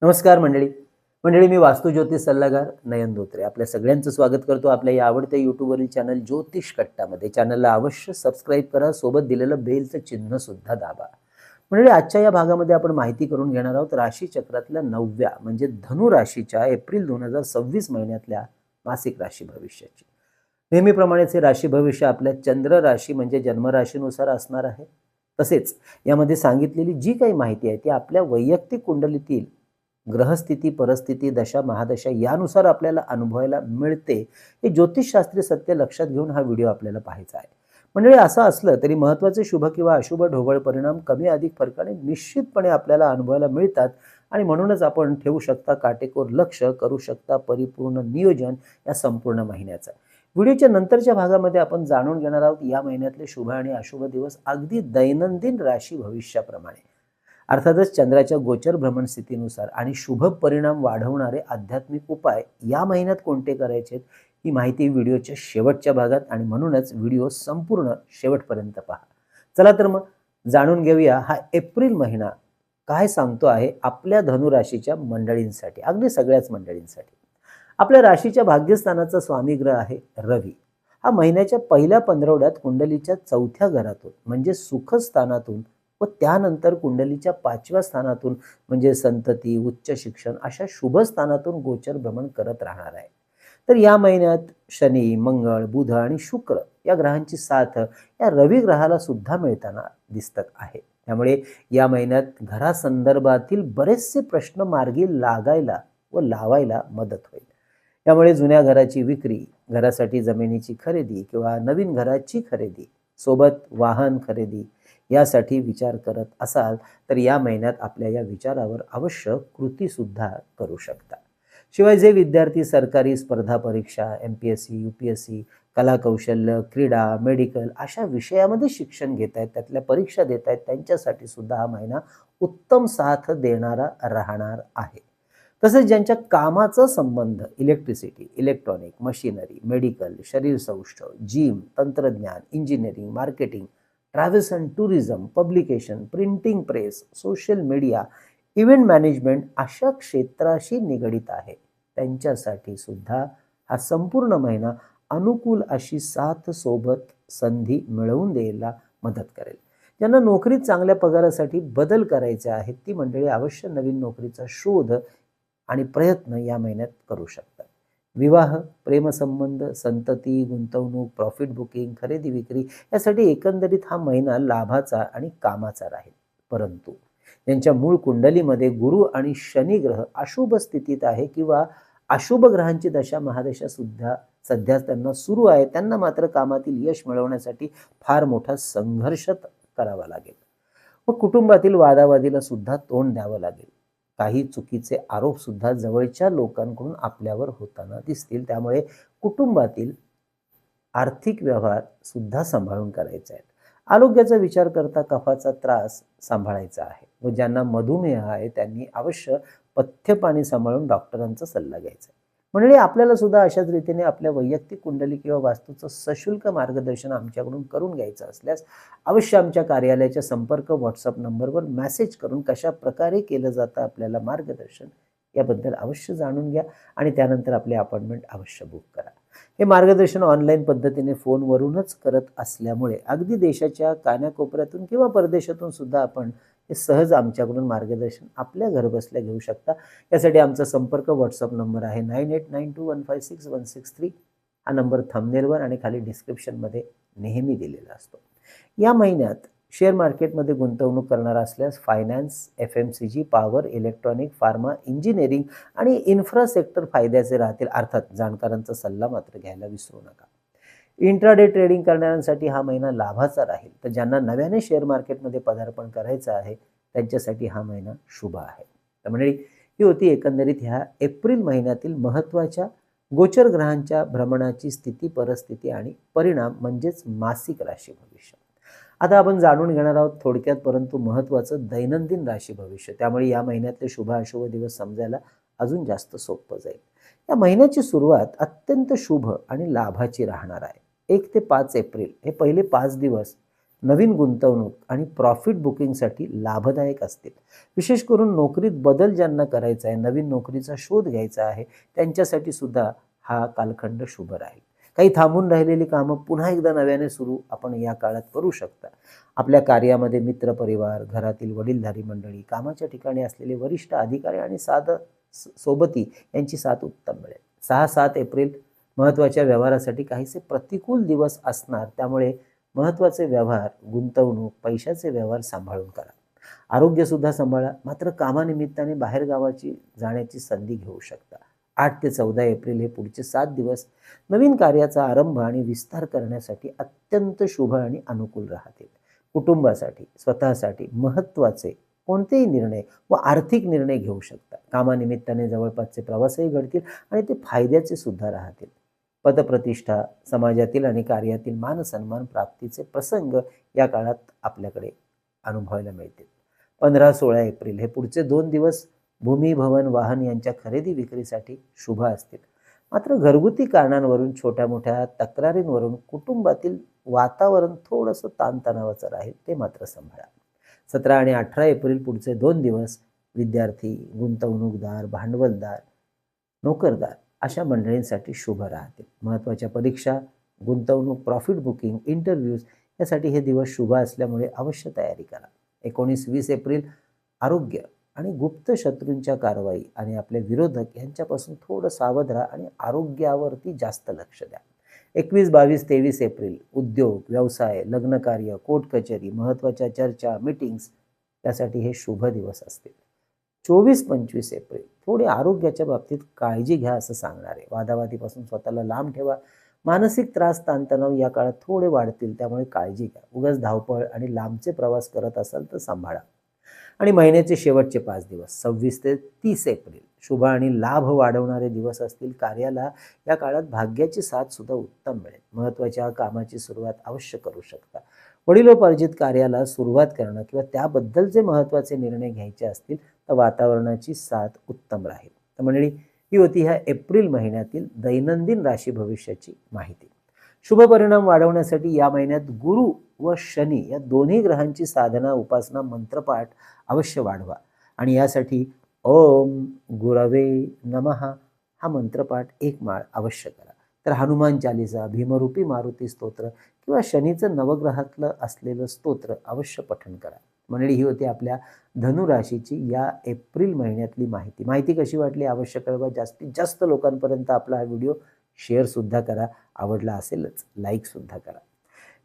नमस्कार मंडळी. मंडळी, मी वास्तू ज्योतिष सल्लागार नयन धोत्रे आपल्या सगळ्यांचं स्वागत करतो आपल्या या आवडत्या यूट्यूबवरील चॅनल ज्योतिष कट्टामध्ये. चॅनलला अवश्य सबस्क्राईब करा, सोबत दिलेलं बेलचं चिन्ह सुद्धा दाबा. मंडळी, आजच्या या भागामध्ये आपण माहिती करून घेणार आहोत राशीचक्रातल्या 9व्या म्हणजे धनु राशीच्या एप्रिल 2026 महिन्यातल्या मासिक राशी भविष्याची. नेहमीप्रमाणेच हे राशी भविष्य आपल्या चंद्र राशी म्हणजे जन्मराशीनुसार असणार आहे. तसेच यामध्ये सांगितलेली जी काही माहिती आहे ती आपल्या वैयक्तिक कुंडलीतील ग्रहस्थिती, परिस्थिती, दशा, महादशा यानुसार आपल्याला अनुभवायला मिळते. हे ज्योतिषशास्त्रीय सत्य लक्षात घेऊन हा व्हिडिओ आपल्याला पाहायचा आहे. म्हणजे असं असलं तरी महत्त्वाचे शुभ किंवा अशुभ ढोबळ परिणाम कमी अधिक फरकाने निश्चितपणे आपल्याला अनुभवायला मिळतात आणि म्हणूनच आपण ठेवू शकता काटेकोर लक्ष, करू शकता परिपूर्ण नियोजन या संपूर्ण महिन्याचं. व्हिडिओच्या नंतरच्या भागामध्ये आपण जाणून घेणार आहोत या महिन्यातले शुभ आणि अशुभ दिवस अगदी दैनंदिन राशी भविष्याप्रमाणे. अर्थातच चंद्राच्या गोचर भ्रमण स्थितीनुसार आणि शुभ परिणाम वाढवणारे आध्यात्मिक उपाय या महिन्यात कोणते करायचे ही माहिती व्हिडिओच्या शेवटच्या भागात, आणि म्हणूनच व्हिडिओ संपूर्ण शेवटपर्यंत पहा. चला तर मग जाणून घेऊया हा एप्रिल महिना काय सांगतो आहे आपल्या धनुराशीच्या मंडळींसाठी, अगदी सगळ्याच मंडळींसाठी. आपल्या राशीच्या भाग्यस्थानाचा स्वामी ग्रह आहे रवी. हा महिन्याच्या पहिल्या पंधरवड्यात कुंडलीच्या 4थ्या घरातून म्हणजे सुखस्थानातून व त्यानंतर कुंडलीच्या 5व्या स्थानातून म्हणजे संतती, उच्च शिक्षण अशा शुभ स्थानातून गोचर भ्रमण करत राहणार आहे. तर या महिन्यात शनी, मंगळ, बुध आणि शुक्र या ग्रहांची साथ या रवी ग्रहाला सुद्धा मिळताना दिसत आहे. त्यामुळे या महिन्यात घरासंदर्भातील बरेचसे प्रश्न मार्गी लागायला व लावायला मदत होईल. त्यामुळे जुन्या घराची विक्री, घरासाठी जमिनीची खरेदी किंवा नवीन घराची खरेदी, सोबत वाहन खरेदी यासाठी विचार करत असाल तर या महिन्यात आपल्या या विचारावर अवश्य कृती सुद्धा करू शकता. शिवाय जे विद्यार्थी सरकारी स्पर्धा परीक्षा, MPSC, UPSC, कला कौशल्य, क्रीडा, मेडिकल अशा विषयामध्ये शिक्षण घेत आहेत, त्यातल्या परीक्षा देत आहेत, त्यांच्यासाठी सुद्धा हा महिना उत्तम साथ देणारा राहणार आहे. तसेच ज्यांच्या कामाचा संबंध इलेक्ट्रिसिटी, इलेक्ट्रॉनिक, मशिनरी, मेडिकल, शरीर सौष्ठव, जिम, तंत्रज्ञान, engineering, marketing, travels and tourism, publication, printing press, social media, event management अशा क्षेत्राशी निगडित आहे, त्यांच्यासाठी सुद्धा हा संपूर्ण महिना अनुकूल अशी साथ, सोबत संधी मिळवून द्यायला मदत करेल. ज्यांना नोकरीत चांगल्या पगारासाठी बदल करायचे आहेत ती मंडळी अवश्य नवीन नोकरीचा शोध आणि प्रयत्न या महिन्यात करू शकतात. विवाह, प्रेमसंबंध, संतती, गुंतवणूक, प्रॉफिट बुकिंग, खरेदी विक्री यासाठी एकंदरीत हा महिना लाभाचा आणि कामाचा राहील. परंतु त्यांच्या मूळ कुंडलीमध्ये गुरु आणि शनी ग्रह अशुभ स्थितीत आहे किंवा अशुभ ग्रहांची दशा महादशा सुद्धा सध्या त्यांना सुरू आहे, त्यांना मात्र कामातील यश मिळवण्यासाठी फार मोठा संघर्ष करावा लागेल व कुटुंबातील वादावादीला सुद्धा तोंड द्यावं लागेल. काही चुकीचे आरोप सुद्धा जवळच्या लोकांकडून आपल्यावर होताना दिसतील. त्यामुळे कुटुंबातील आर्थिक व्यवहार सुद्धा सांभाळून करायचे आहेत. आरोग्याचा विचार करता कफाचा त्रास सांभाळायचा आहे व ज्यांना मधुमेह आहे त्यांनी अवश्य पथ्य पाणी सांभाळून डॉक्टरांचा सल्ला घ्यायचा आहे. म्हणजे आपल्याला सुद्धा अशाच रीतीने आपल्या वैयक्तिक कुंडली किंवा वास्तूचं सशुल्क मार्गदर्शन आमच्याकडून करून घ्यायचं असल्यास अवश्य आमच्या कार्यालयाच्या संपर्क व्हॉट्सअप नंबरवर मेसेज करून कशा प्रकारे केलं जातं आपल्याला मार्गदर्शन याबद्दल अवश्य जाणून घ्या आणि त्यानंतर आपली अपॉइंटमेंट अवश्य बुक करा. हे मार्गदर्शन ऑनलाईन पद्धतीने फोनवरूनच करत असल्यामुळे अगदी देशाच्या कानाकोपऱ्यातून किंवा परदेशातून सुद्धा आपण हे सहज आमच्याकडून मार्गदर्शन आपल्या घरबसल्या घेऊ शकता. यासाठी आमचा संपर्क व्हॉट्सअप नंबर आहे 9892156163. हा नंबर थंबनेलवर आणि खाली डिस्क्रिप्शनमध्ये नेहमी दिलेला असतो. या महिन्यात शेअर मार्केटमध्ये गुंतवणूक करणार असल्यास finance, FMCG, power, electronic, pharma, engineering आणि इन्फ्रा सेक्टर फायद्याचे राहतील. अर्थात जाणकारांचा सल्ला मात्र घ्यायला विसरू नका. इंट्राडे ट्रेडिंग करणाऱ्यांसाठी हा महिना लाभाचा राहील. तर ज्यांना नव्याने शेअर मार्केटमध्ये पदार्पण करायचं आहे त्यांच्यासाठी हा महिना शुभ आहे. तर मंडळी, ही होती एकंदरीत ह्या एप्रिल महिन्यातील महत्त्वाच्या गोचर ग्रहांच्या भ्रमणाची स्थिती, परिस्थिती आणि परिणाम म्हणजेच मासिक राशी भविष्य. आता आपण जाणून घेणार आहोत थोडक्यात परंतु महत्त्वाचं दैनंदिन राशी भविष्य. त्यामुळे या महिन्यातले शुभ अशुभ दिवस समजायला अजून जास्त सोपं जाईल. या महिन्याची सुरुवात अत्यंत शुभ आणि लाभाची राहणार आहे. 1 ते 5 एप्रिल हे पहिले 5 दिवस नवीन गुंतवणूक आणि प्रॉफिट बुकिंगसाठी लाभदायक असतील. विशेष करून नोकरीत बदल ज्यांना करायचा आहे, नवीन नोकरीचा शोध घ्यायचा आहे, त्यांच्यासाठी सुद्धा हा कालखंड शुभ राहील. काही थांबून राहिलेली कामं पुन्हा एकदा नव्याने सुरू आपण या काळात करू शकता. आपल्या कार्यामध्ये मित्रपरिवार, घरातील वडीलधारी मंडळी, कामाच्या ठिकाणी असलेले वरिष्ठ अधिकारी आणि सोबती यांची साथ उत्तम मिळेल. 6-7 एप्रिल महत्त्वाच्या व्यवहारासाठी काहीसे प्रतिकूल दिवस असणार, त्यामुळे महत्त्वाचे व्यवहार, गुंतवणूक, पैशाचे व्यवहार सांभाळून करा. आरोग्यसुद्धा सांभाळा, मात्र कामानिमित्ताने बाहेरगावाची जाण्याची संधी घेऊ शकता. 8 ते 14 एप्रिल हे पुढचे 7 दिवस नवीन कार्याचा आरंभ आणि विस्तार करण्यासाठी अत्यंत शुभ आणि अनुकूल राहतील. कुटुंबासाठी, स्वतःसाठी महत्त्वाचे कोणतेही निर्णय व आर्थिक निर्णय घेऊ शकता. कामानिमित्ताने जवळपासचे प्रवासही घडतील आणि ते फायद्याचे सुद्धा राहतील. पदप्रतिष्ठा, समाजातील आणि कार्यातील मानसन्मान प्राप्तीचे प्रसंग या काळात आपल्याकडे अनुभवायला मिळतील. 15-16 एप्रिल हे पुढचे 2 दिवस भूमी, भवन, वाहन यांच्या खरेदी विक्रीसाठी शुभ असतील. मात्र घरगुती कारणांवरून, छोट्या मोठ्या तक्रारींवरून कुटुंबातील वातावरण थोडंसं ताणतणावाचं राहील, ते मात्र सांभाळा. 17 आणि 18 एप्रिल पुढचे 2 दिवस विद्यार्थी, गुंतवणूकदार, भांडवलदार, नोकरदार अशा मंडळींसाठी शुभ राहतील. महत्त्वाच्या परीक्षा, गुंतवणूक, प्रॉफिट बुकिंग, इंटरव्ह्यूज यासाठी हे दिवस शुभ असल्यामुळे अवश्य तयारी करा. 19-20 एप्रिल आरोग्य आणि गुप्त शत्रूंच्या कारवाई आणि आपले विरोधक यांच्यापासून थोडं सावध राहा आणि आरोग्यावरती जास्त लक्ष द्या. 21, 22, 23 एप्रिल उद्योग, व्यवसाय, लग्नकार्य, कोर्ट कचेरी, महत्त्वाच्या चर्चा, मीटिंग्स यासाठी हे शुभ दिवस असतील. 24-25 एप्रिल थोडे आरोग्याच्या बाबतीत काळजी घ्या असं सांगणार आहे. वादावादीपासून स्वतःला लांब ठेवा. मानसिक त्रास, ताणतणाव या काळात थोडे वाढतील, त्यामुळे काळजी घ्या. उगाच धावपळ आणि लांबचे प्रवास करत असाल तर सांभाळा. आणि महिन्याचे शेवटचे 5 दिवस 26 ते 30 एप्रिल शुभ आणि लाभ वाढवणारे दिवस असतील. कार्याला या काळात भाग्याची साथ सुद्धा उत्तम मिळेल. महत्त्वाच्या कामाची सुरुवात अवश्य करू शकता. वडिलोपार्जित कार्याला सुरुवात करणं किंवा त्याबद्दलचे महत्त्वाचे निर्णय घ्यायचे असतील तर वातावरणाची साथ उत्तम राहील. तर मंडळी, ही होती ह्या एप्रिल महिन्यातील दैनंदिन राशी भविष्याची माहिती. शुभ परिणाम वाढवण्यासाठी या महिन्यात गुरु व शनी या दोन्ही ग्रहांची साधना, उपासना, मंत्रपाठ अवश्य वाढवा. आणि यासाठी ओम गुरवे नमः हा मंत्रपाठ 1 माळ अवश्य करा. तर हनुमान चालिसा, भीमरूपी मारुती स्तोत्र किंवा शनीचं नवग्रहातलं असलेलं स्तोत्र अवश्य पठण करा. मंडळी, ही होती आपल्या धनुराशीची या एप्रिल महिन्यातली माहिती. माहिती कशी वाटली अवश्य कळवा. जास्तीत जास्त लोकांपर्यंत आपला हा व्हिडिओ शेअरसुद्धा करा. आवडला असेलच लाईकसुद्धा करा.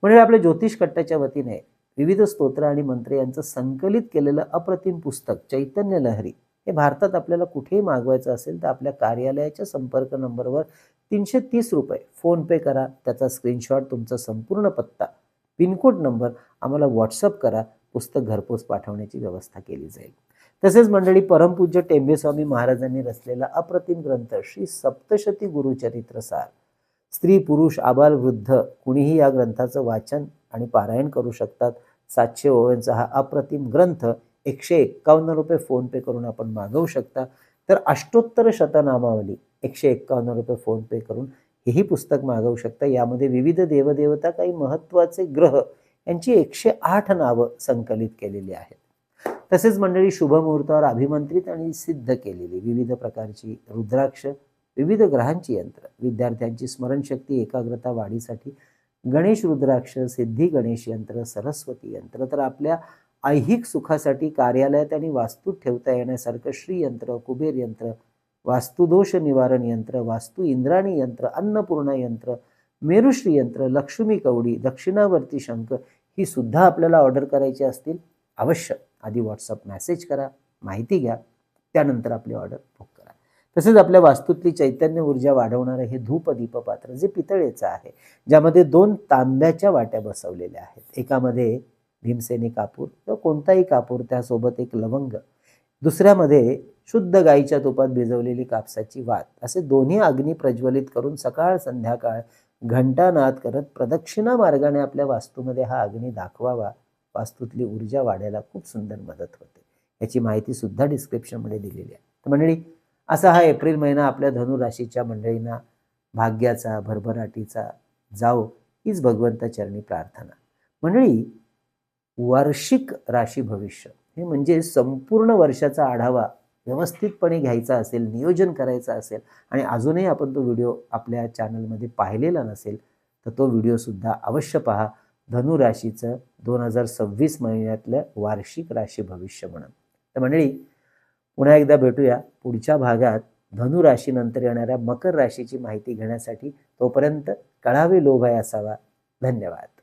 म्हणजे आपल्या ज्योतिष कट्टाच्या वतीने विविध स्तोत्र आणि मंत्र यांचं संकलित केलेलं अप्रतिम पुस्तक चैतन्य लहरी हे भारतात आपल्याला कुठेही मागवायचं असेल तर आपल्या कार्यालयाच्या संपर्क नंबरवर 330 रुपये फोनपे करा. त्याचा स्क्रीनशॉट, तुमचा संपूर्ण पत्ता, पिनकोड नंबर आम्हाला व्हॉट्सअप करा. पुस्तक घरपोच पाठवण्याची व्यवस्था केली जाईल. तसेच मंडळी, परमपूज्य टेंबेस्वामी महाराजांनी रचलेला अप्रतिम ग्रंथ श्री सप्तशती गुरुचरित्र सार, स्त्री, पुरुष, आबाल, वृद्ध कुणीही या ग्रंथाचं वाचन आणि पारायण करू शकतात. 700 ओव्यांचा हा अप्रतिम ग्रंथ 151 रुपये फोनपे करून आपण मागवू शकता. तर अष्टोत्तर शतनामावली 151 रुपये फोनपे करून हेही पुस्तक मागवू शकता. यामध्ये विविध देवदेवता, काही महत्त्वाचे ग्रह यांची 108 नावं संकलित केलेली आहेत. तसेच मंडळी, शुभमुहूर्तावर अभिमंत्रित आणि सिद्ध केलेली विविध प्रकारची रुद्राक्ष, विविध ग्रहांची यंत्र, विद्यार्थ्यांची स्मरणशक्ती, एकाग्रता वाढीसाठी गणेश रुद्राक्ष, सिद्धी गणेश यंत्र, सरस्वती यंत्र, तर आपल्या ऐहिक सुखासाठी कार्यालयात आणि वास्तूत ठेवता येण्यासारखं श्री यंत्र, कुबेर यंत्र, वास्तुदोष निवारण यंत्र, वास्तू इंद्राणी यंत्र, अन्नपूर्णा यंत्र, मेरुश्री यंत्र, लक्ष्मी कवडी, दक्षिणावर्ती शंख ही सुद्धा आपल्याला ऑर्डर करायची असतील अवश्य आधी व्हॉट्सअप मेसेज करा, माहिती घ्या, त्यानंतर आपली ऑर्डर बुक करा. तसेच आपल्या वास्तूतली चैतन्य ऊर्जा वाढवणारं हे धूप दीपपात्र जे पितळेचं आहे, ज्यामध्ये 2 तांब्याच्या वाट्या बसवलेल्या आहेत. एकामध्ये भीमसेनी कापूर किंवा कोणताही कापूर, त्यासोबत एक लवंग, दुसऱ्यामध्ये शुद्ध गाईच्या तुपात भिजवलेली कापसाची वात, असे दोन्ही अग्नी प्रज्वलित करून सकाळ संध्याकाळ घंटानाद करत प्रदक्षिणा मार्गाने आपल्या वास्तूमध्ये हा अग्नी दाखवावा. वास्तूतली ऊर्जा वाढायला खूप सुंदर मदत होते. याची माहिती सुद्धा डिस्क्रिप्शनमध्ये दिलेली आहे. तर मंडळी, असा हा एप्रिल महिना आपल्या धनुराशीच्या मंडळींना भाग्याचा, भरभराटीचा जाओ हीच भगवंता चरणी प्रार्थना. मंडळी, वार्षिक राशी भविष्य हे म्हणजे संपूर्ण वर्षाचा आढावा व्यवस्थितपणे घ्यायचा असेल, नियोजन करायचं असेल आणि अजूनही आपण तो व्हिडिओ आपल्या चॅनलमध्ये पाहिलेला नसेल तर तो व्हिडिओसुद्धा अवश्य पहा. धनु राशीचं 2026 महिन्यातलं वार्षिक राशी भविष्य म्हणून. तर मंडळी, पुन्हा एकदा भेटूया पुढच्या भागात धनु राशीनंतर येणाऱ्या मकर राशीची माहिती घेण्यासाठी. तोपर्यंत कळावे लोभ आहे असावा. धन्यवाद.